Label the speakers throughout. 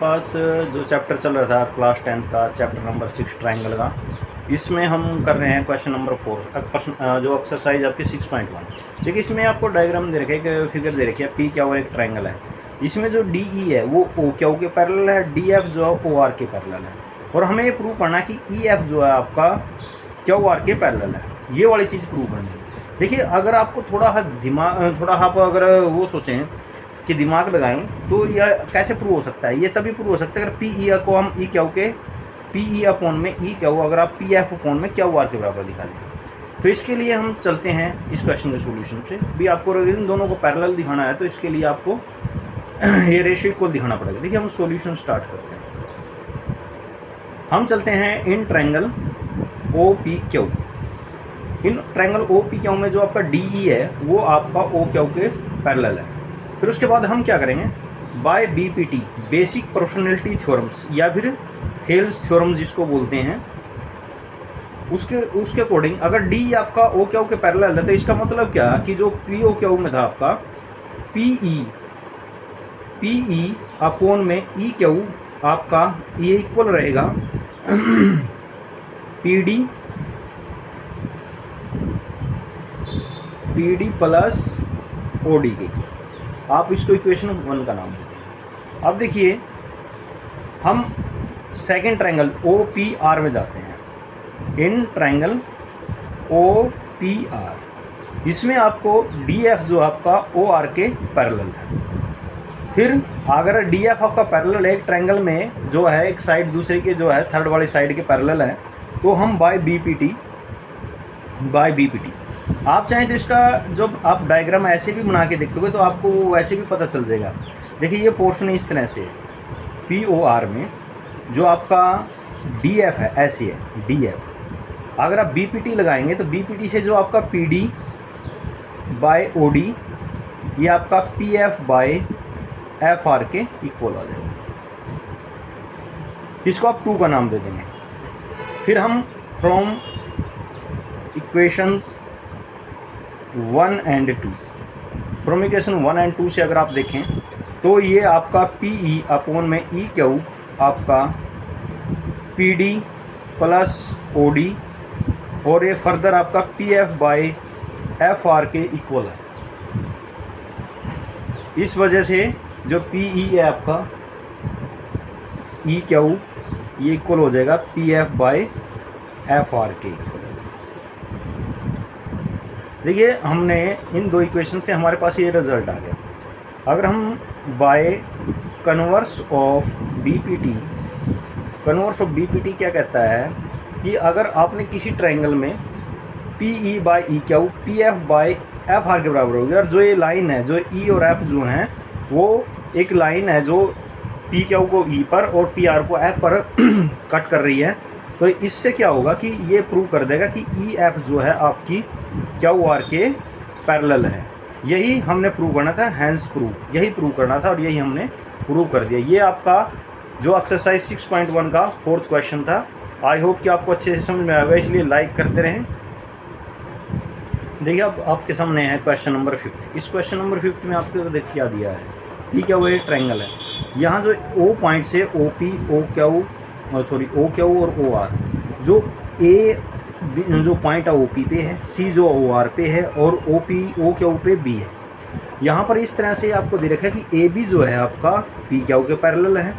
Speaker 1: पास जो चैप्टर चल रहा था क्लास 10th का चैप्टर नंबर 6 ट्रायंगल का, इसमें हम कर रहे हैं क्वेश्चन नंबर 4 जो एक्सरसाइज आपकी 6.1। देखिए इसमें आपको डायग्राम दे रखा है, एक फिगर दे रखी है, पी क्या और एक ट्रायंगल है। इसमें जो डी ई है वो ओ क्यू के पैरेलल है, डी एफ जो है ओ आर के पैरेलल है, और हमें ये प्रूव करना है कि ई एफ जो है आपका क्यू आर के पैरेलल है। ये वाली चीज़ प्रूव करनी है। देखिए अगर आपको थोड़ा आप अगर वो सोचें कि दिमाग लगाएं तो यह कैसे प्रूव हो सकता है। ये तभी प्रूव हो सकता है अगर पी ई को हम ई क्यू के पी ई अपॉन में ई क्यू, अगर आप पी एफ अपॉन में क्यू आर के बराबर दिखा दें। तो इसके लिए हम चलते हैं इस क्वेश्चन के सोल्यूशन से। भी आपको इन दोनों को पैरेलल दिखाना है तो इसके लिए आपको ये रेशियो इक्वल दिखाना पड़ेगा। देखिए हम सोल्यूशन स्टार्ट करते हैं। हम चलते हैं in triangle O P Q. In triangle O P Q में जो आपका डी ई है वो आपका ओ क्यू के पैरेलल है। फिर उसके बाद हम क्या करेंगे, by BPT basic proportionality theorems या फिर थेल्स थ्योरम जिसको बोलते हैं, उसके अकॉर्डिंग अगर डी आपका ओ क्यू के पैरेलल है तो इसका मतलब क्या कि जो पी ओ क्यू में था आपका पी ई अपॉन में ई क्यू आपका ये इक्वल रहेगा P D plus O D के। आप इसको इक्वेशन 1 का नाम देते हैं। अब देखिए हम second triangle O P R में जाते हैं। In triangle O P R, इसमें आपको डी एफ जो आपका ओ आर के पैरेलल है। फिर अगर डी एफ आपका पैरेलल एक ट्रायंगल में जो है एक साइड दूसरे के जो है थर्ड वाली साइड के पैरेलल है, तो हम बाय बीपीटी आप चाहें तो इसका जब आप डायग्राम ऐसे भी बना के देखोगे तो आपको वैसे भी पता चल जाएगा। देखिए ये पोर्शन इस तरह से पी ओ आर में जो आपका डी एफ है ऐसे है डी एफ। अगर आप बी पी टी लगाएंगे तो बी पी टी से जो आपका P D by O D ये आपका P F by F R के इक्वल हो जाएगा। इसको आप 2 का नाम दे देंगे। फिर हम from equations 1 and 2, from equation 1 and 2 से अगर आप देखें तो ये आपका पी ई अपॉन में ई क्यू आपका P D plus O D और ये फर्दर आपका P F by F R के इक्वल है। इस वजह से जो पी ई है आपका ई क्यू ये इक्वल हो जाएगा P F by F R के इक्वल। देखिए हमने इन 2 इक्वेशन से हमारे पास ये रिजल्ट आ गया। अगर हम bye converse of BPT, converse of BPT क्या कहता है कि अगर आपने किसी ट्रायंगल में P E by E Q P F by F R के बराबर हो गया, और जो ये लाइन है जो ई और एफ जो हैं वो एक लाइन है जो पी क्यू को ई पर और पी आर को एफ पर कट कर रही है, तो इससे क्या होगा कि ये प्रूव कर देगा कि ई एफ जो है आपकी क्यू आर के पैरेलल है। यही हमने प्रूव करना था, हैंस प्रूव यही प्रूव करना था और यही हमने प्रूव कर दिया। ये आपका जो एक्सरसाइज 6.1 का 4th क्वेश्चन था। आई होप कि आपको अच्छे से समझ में आएगा, इसलिए लाइक करते रहें। देखिए अब आपके सामने है क्वेश्चन नंबर 5। इस क्वेश्चन नंबर 5 में आपको देख क्या दिया है, पी क्या वो एक ट्रायंगल है। यहाँ जो ओ पॉइंट से ओ पी ओ क्यू और ओ आर, जो ए जो पॉइंट है ओ पी पे है, सी जो ओ आर पे है और ओ पी ओ क्यू पे बी है। यहाँ पर इस तरह से आपको दे रखा है कि ए बी जो है आपका पी क्यू के पैरेलल है,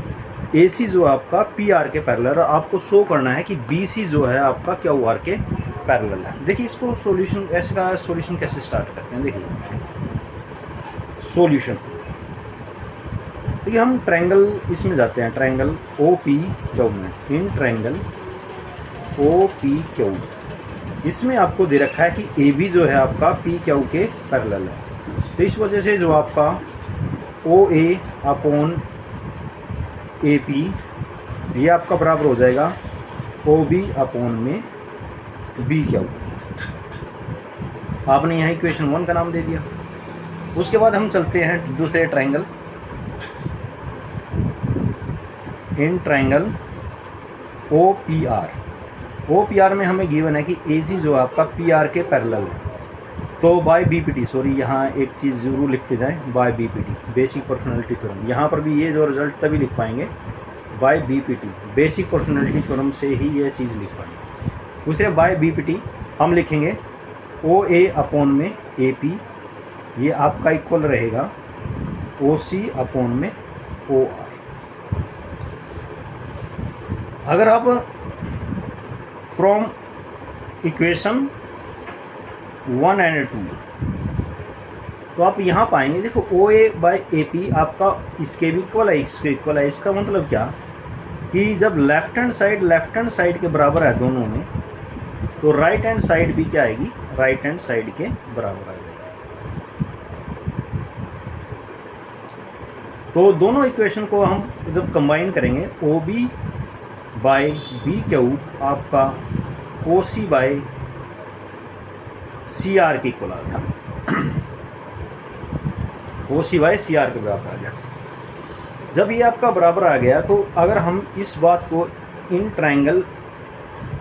Speaker 1: ए सी जो आपका पी आर के पैरेलल है। आपको शो करना है कि बी सी जो है आपका क्यू आर के पैरेलल है। देखिए इसको सॉल्यूशन सॉल्यूशन कैसे स्टार्ट करते हैं। देखिए सॉल्यूशन, देखिए हम ट्रायंगल इसमें जाते हैं, ट्रायंगल ओ पी क्यू में। In triangle O P Q इसमें आपको दे रखा है कि ए बी जो है आपका पी क्यू के पैरेलल है। तो इस वजह से जो आपका ओ ए अपॉन ए पी ये आपका बराबर हो जाएगा ओ बी अपॉन में बी क्यू। आपने यहाँ इक्वेशन 1 का नाम दे दिया। उसके बाद हम चलते हैं दूसरे triangle, in triangle O P R. O P R में हमें गिवन है कि ए सी जो आपका पी आर के पैरेलल है। तो बाय बीपीटी, सॉरी यहाँ एक चीज़ ज़रूर लिखते जाएं, by BPT basic proportionality theorem. यहाँ पर भी ये जो रिजल्ट तभी लिख पाएंगे by BPT, basic proportionality theorem से ही ये चीज़ लिख पाएंगे। दूसरे बाय BPT हम लिखेंगे OA अपॉन में AP, ये आपका इक्वल रहेगा OC अपॉन में OR। अगर आप फ्रॉम इक्वेशन 1 एंड 2 तो आप यहाँ पाएंगे, देखो OA बाय AP आपका इसके भी इक्वल है, इसके इक्वल है। इसका मतलब क्या कि जब लेफ्ट हैंड साइड के बराबर है दोनों में, तो राइट हैंड साइड भी क्या आएगी, राइट हैंड साइड के बराबर आ जाएगी। तो दोनों इक्वेशन को हम जब कंबाइन करेंगे, OB बाय BQ आपका OC बाय CR के इक्वल आ गया, OC बाय CR के बराबर आ गया। जब ये आपका बराबर आ गया, तो अगर हम इस बात को इन ट्रायंगल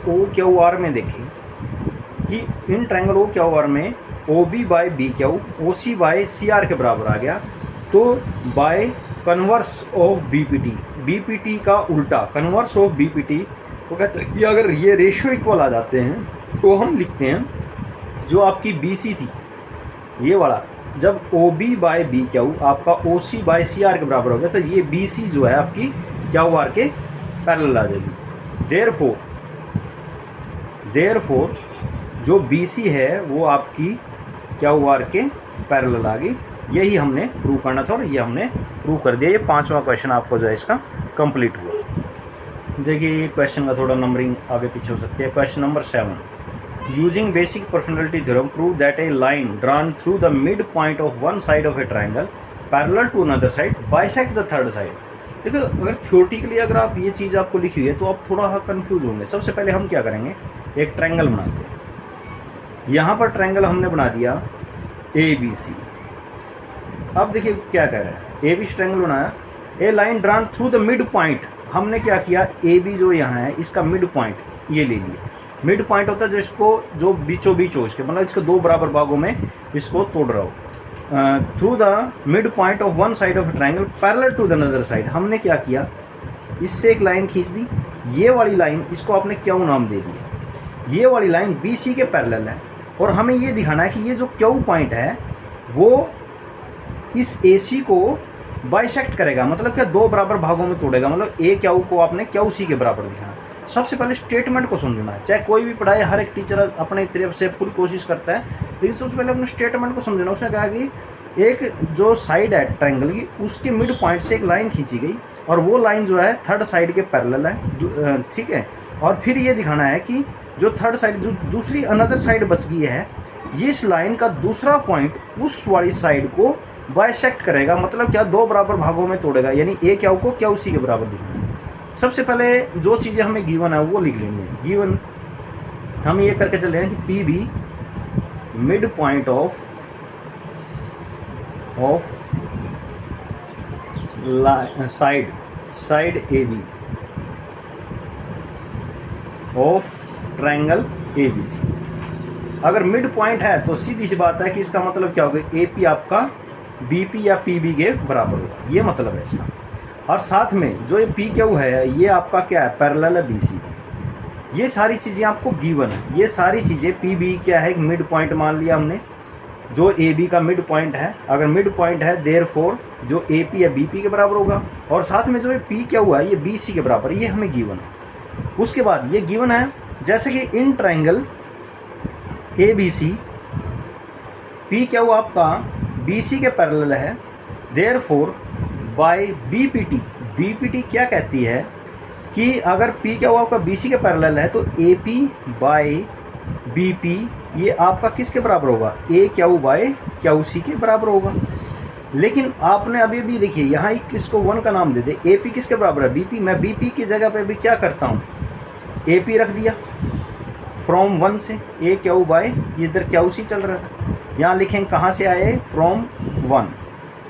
Speaker 1: OQR में देखें कि इन ट्रायंगल OQR में OB by BQ OC by CR के बराबर आ गया, तो बाय कन्वर्स ऑफ BPT का उल्टा, कन्वर्स ऑफ BPT वो कहते हैं कि अगर ये रेशियो इक्वल आ जाते हैं तो हम लिखते हैं जो आपकी BC थी ये वाला, जब OB बाय BQ आपका OC बाय CR के बराबर हो गया, तो ये BC जो है आपकी QR के पैरेलल आ जाएगी। देयरफॉर जो BC है वो आपकी QR के पैरेलल आ गई। यही हमने प्रूव करना था और ये हमने प्रूव कर दिया। ये 5वां क्वेश्चन आपको जो है इसका कंप्लीट हुआ। देखिए ये क्वेश्चन का थोड़ा नंबरिंग आगे पीछे हो सकती है। Question number 7, using basic proportionality theorem prove that a line drawn through the mid point of one side of a triangle parallel to another side bisect the third side. देखो अगर theoretically अगर आप ये चीज़ आपको लिखी हुई है तो आप थोड़ा कंफ्यूज होंगे। सबसे पहले हम क्या करेंगे, एक ट्रायंगल बनाते हैं। यहाँ पर ट्रायंगल हमने बना दिया ABC। अब देखिए क्या कह रहा है, ABC ट्रायंगल बनाया, a line drawn through the mid point. हमने क्या किया, AB जो यहाँ है इसका मिड पॉइंट ये ले लिया। मिड पॉइंट होता है जो इसको जो बीचों बीच हो, इसके मतलब इसको दो बराबर भागों में इसको तोड़ रहा हो। Through the mid point of one side of triangle parallel to the another side. हमने क्या किया, इससे एक लाइन खींच दी, ये वाली लाइन इसको आपने क्यू नाम दे दिया। ये वाली लाइन BC के पैरेलल है और हमें ये दिखाना है कि ये जो क्यू पॉइंट है वो इस AC को बाइसेक्ट करेगा, मतलब क्या दो बराबर भागों में तोड़ेगा। मतलब AQ को आपने QC के बराबर दिखाना। सबसे पहले स्टेटमेंट को समझना है। चाहे कोई भी पढ़ाए, हर एक टीचर अपने तरफ से पूरी कोशिश करता है, लेकिन सबसे पहले अपने स्टेटमेंट को समझना। उसने कहा कि एक जो साइड है ट्रायंगल की उसके मिड पॉइंट से एक लाइन खींची गई और वो लाइन जो है थर्ड साइड के पैरेलल है, ठीक है। और फिर ये दिखाना है कि जो थर्ड साइड जो दूसरी अनदर साइड बच गई है, ये इस लाइन का दूसरा पॉइंट उस वाली साइड को बाइसेक्ट करेगा, मतलब क्या दो बराबर भागों में तोड़ेगा, यानी AQ को QC के बराबर दिखाना है। सबसे पहले जो चीज़ें हमें गिवन है वो लिख लेनी है। गिवन हम ये करके चल रहे हैं कि PB mid point of side AB of triangle ABC। अगर मिड पॉइंट है तो सीधी सी बात है कि इसका मतलब क्या होगा, AP आपका BP या PB के बराबर होगा, ये मतलब है इसका। और साथ में जो ये PQ है ये आपका क्या है, पैरेलल है BC की। ये सारी चीज़ें आपको गिवन है। ये सारी चीज़ें PB क्या है, मिड पॉइंट मान लिया हमने, जो AB का मिड पॉइंट है। अगर मिड पॉइंट है देयरफॉर जो AP या BP के बराबर होगा, और साथ में जो ये PQ है ये BC के बराबर, ये हमें गिवन है। उसके बाद ये गिवन है जैसे कि इन ट्रायंगल ABC PQ आपका BC के पैरेलल है, देयरफॉर बाय BPT क्या कहती है कि अगर PQ आपका BC के पैरेलल है तो AP बाय BP ये आपका किसके बराबर होगा, AQ बाय QC के बराबर होगा। लेकिन आपने अभी भी देखिए यहाँ इसको 1 का नाम दे दे, AP किसके बराबर है, BP। मैं BP की जगह पे भी क्या करता हूँ, AP रख दिया फ्रॉम 1 से, AQ बाय इधर QC चल रहा था, यहाँ लिखेंगे कहाँ से आए, फ्रॉम 1।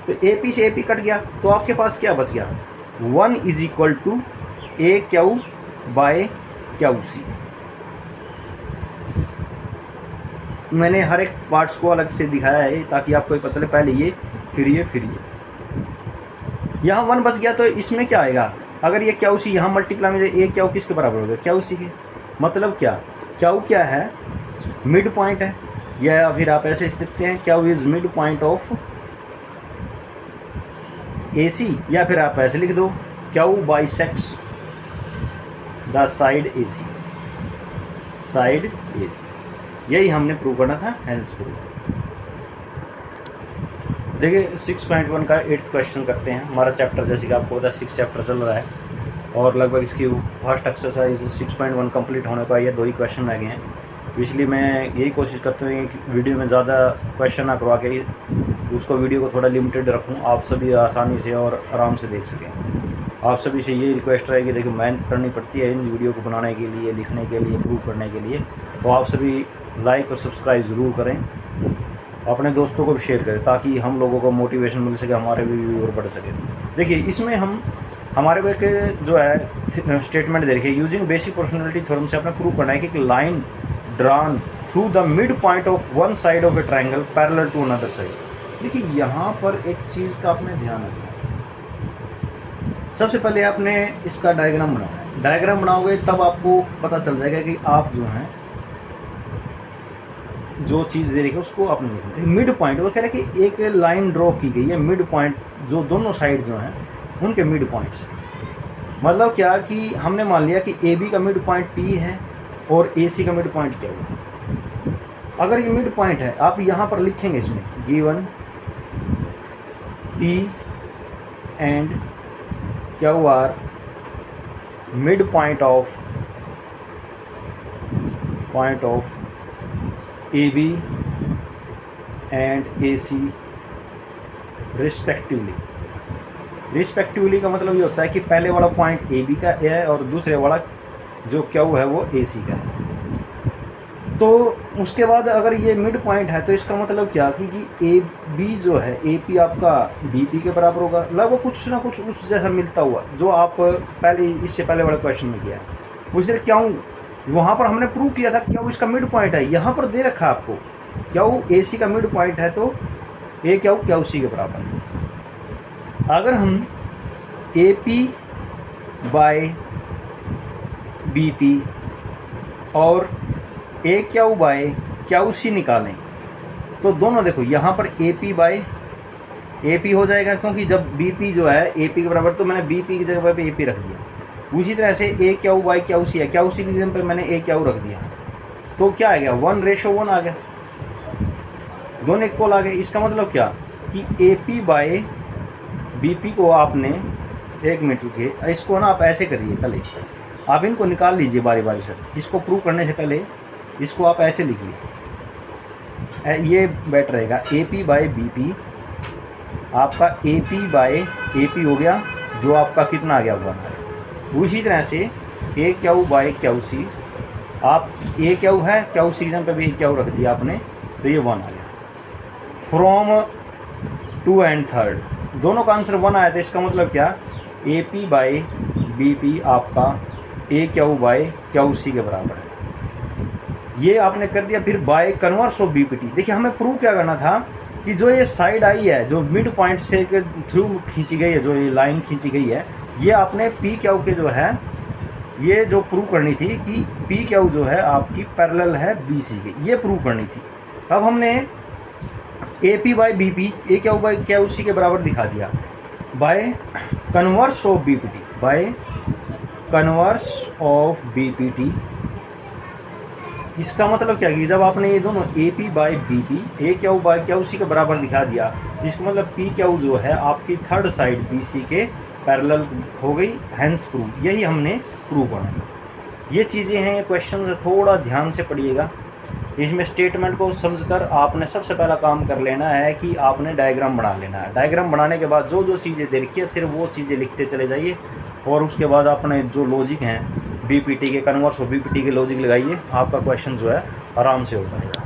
Speaker 1: तो AP से AP कट गया तो आपके पास क्या बच गया, 1 = AQ बाय QC। मैंने हर एक पार्ट्स को अलग से दिखाया है ताकि आपको पता चले, पहले ये फिर ये फिर ये। यहाँ 1 बच गया तो इसमें क्या आएगा, अगर ये क्यू सी यहाँ मल्टीप्लाई में जाए, ए क्यू किसके बराबर हो गया, क्यू सी के। मतलब क्या, क्यू क्या है, मिड पॉइंट है, या फिर आप ऐसे लिख सकते हैं Q is mid point of A C, या फिर आप ऐसे लिख दो Q bisects the side A C, side A C. यही हमने प्रूव करना था, हेंस प्रूव। देखिए 6.1 का 8th क्वेश्चन करते हैं। हमारा चैप्टर जैसे कि आपको पता है 6 चैप्टर चल रहा है और लगभग इसकी फर्स्ट एक्सरसाइज 6.1 कंप्लीट होने को ये 2 ही क्वेश्चन रह गए हैं। इसलिए मैं यही कोशिश करता हूँ कि वीडियो में ज़्यादा क्वेश्चन ना करवा के उसको वीडियो को थोड़ा लिमिटेड रखूँ, आप सभी आसानी से और आराम से देख सकें। आप सभी से ये रिक्वेस्ट है कि देखिए मेहनत करनी पड़ती है इन वीडियो को बनाने के लिए, लिखने के लिए, प्रूव करने के लिए। तो आप सभी लाइक और सब्सक्राइब ज़रूर करें, अपने दोस्तों को भी शेयर करें ताकि हम लोगों को मोटिवेशन मिल सके, हमारे भी व्यूअर बढ़ सके। देखिए इसमें हम हमारे को एक जो है स्टेटमेंट दे रखिए, यूजिंग बेसिक प्रोपोर्शनलिटी थ्योरम से अपना प्रूव करना है कि एक line drawn through the mid point of one side of a triangle parallel to another side. देखिए यहाँ पर एक चीज़ का आपने ध्यान रखना है। सबसे पहले आपने इसका डायग्राम बनाना है। डायग्राम बनाओगे तब आपको पता चल जाएगा कि आप जो हैं जो चीज़ दे रही है उसको आपने लिखना है। मिड पॉइंट वो कह रहे हैं कि एक लाइन ड्रॉ की गई है मिड पॉइंट, जो दोनों साइड जो हैं उनके मिड पॉइंट्स। मतलब क्या कि हमने मान लिया कि ए बी का मिड पॉइंट पी है और ए सी का मिड पॉइंट क्या हुआ। अगर ये मिड पॉइंट है, आप यहाँ पर लिखेंगे इसमें given P and Q are mid point of A B and A C respectively का मतलब ये होता है कि पहले वाला पॉइंट ए बी का है और दूसरे वाला जो क्यू है वो ए सी का है। तो उसके बाद अगर ये मिड पॉइंट है तो इसका मतलब क्या कि ए बी जो है ए पी आपका बी पी के बराबर होगा, लगभग कुछ ना कुछ उस जैसा मिलता हुआ जो आप पहले इससे पहले वाले क्वेश्चन में किया है। उस क्यू वहाँ पर हमने प्रूव किया था क्यू इसका मिड पॉइंट है, यहाँ पर दे रखा है आपको क्यू ए सी का मिड पॉइंट है तो ए क्यू सी के बराबर है। अगर हम A P by B P और A Q by Q C निकालें तो दोनों देखो यहाँ पर A P by A P हो जाएगा, क्योंकि जब बी पी जो है ए पी के बराबर तो मैंने बी पी की जगह पे ए पी रख दिया। उसी तरह से ए क्यू बाय क्यू सी है, क्यू सी की जगह पे मैंने ए क्यू रख दिया तो क्या आ गया 1:1 आ गया, दोनों इक्वल आ गए। इसका मतलब क्या कि A P by B P को आपने, एक मिनट रुकिए, इसको ना आप ऐसे करिए, पहले आप इनको निकाल लीजिए बारी बारी से। इसको प्रूव करने से पहले इसको आप ऐसे लिखिए, ये बेटर रहेगा। A P by B P आपका A P by A P हो गया, जो आपका कितना आ गया 1। उसी तरह से ए क्यू बाय क्यू सी, आप ए क्यू है क्यू सी जगह पे भी ए क्यू रख दिया आपने तो ये 1 आ गया। फ्रॉम 2 and 3 दोनों का आंसर 1 आया था। इसका मतलब क्या, A P by B P आपका A Q by Q C के बराबर है, ये आपने कर दिया। फिर by converse of B P T, देखिए हमें प्रूव क्या करना था कि जो ये साइड आई है, जो मिड पॉइंट से के थ्रू खींची गई है, जो ये लाइन खींची गई है, ये आपने पी क्यू के जो है ये जो प्रूव करनी थी कि पी क्यू जो है आपकी पैरेलल है बी सी के, ये प्रूव करनी थी। अब हमने A P by B P A Q by Q C के बराबर दिखा दिया by converse of B P T, by converse of B P T. इसका मतलब क्या कि जब आपने ये दोनों A P by B P A Q by Q C के बराबर दिखा दिया, इसका मतलब पी क्यू जो है आपकी थर्ड साइड बी सी के पैरेलल हो गई, हैंस प्रूव। यही हमने प्रूव करना। ये चीज़ें हैं, क्वेश्चन से थोड़ा ध्यान से पढ़िएगा। इसमें स्टेटमेंट को समझकर आपने सबसे पहला काम कर लेना है कि आपने डायग्राम बना लेना है। डायग्राम बनाने के बाद जो जो चीज़ें दे रखी है सिर्फ वो चीज़ें लिखते चले जाइए, और उसके बाद आपने जो लॉजिक हैं बीपीटी के, कन्वर्स और बीपीटी के लॉजिक लगाइए, आपका क्वेश्चन जो है आराम से हो जाएगा।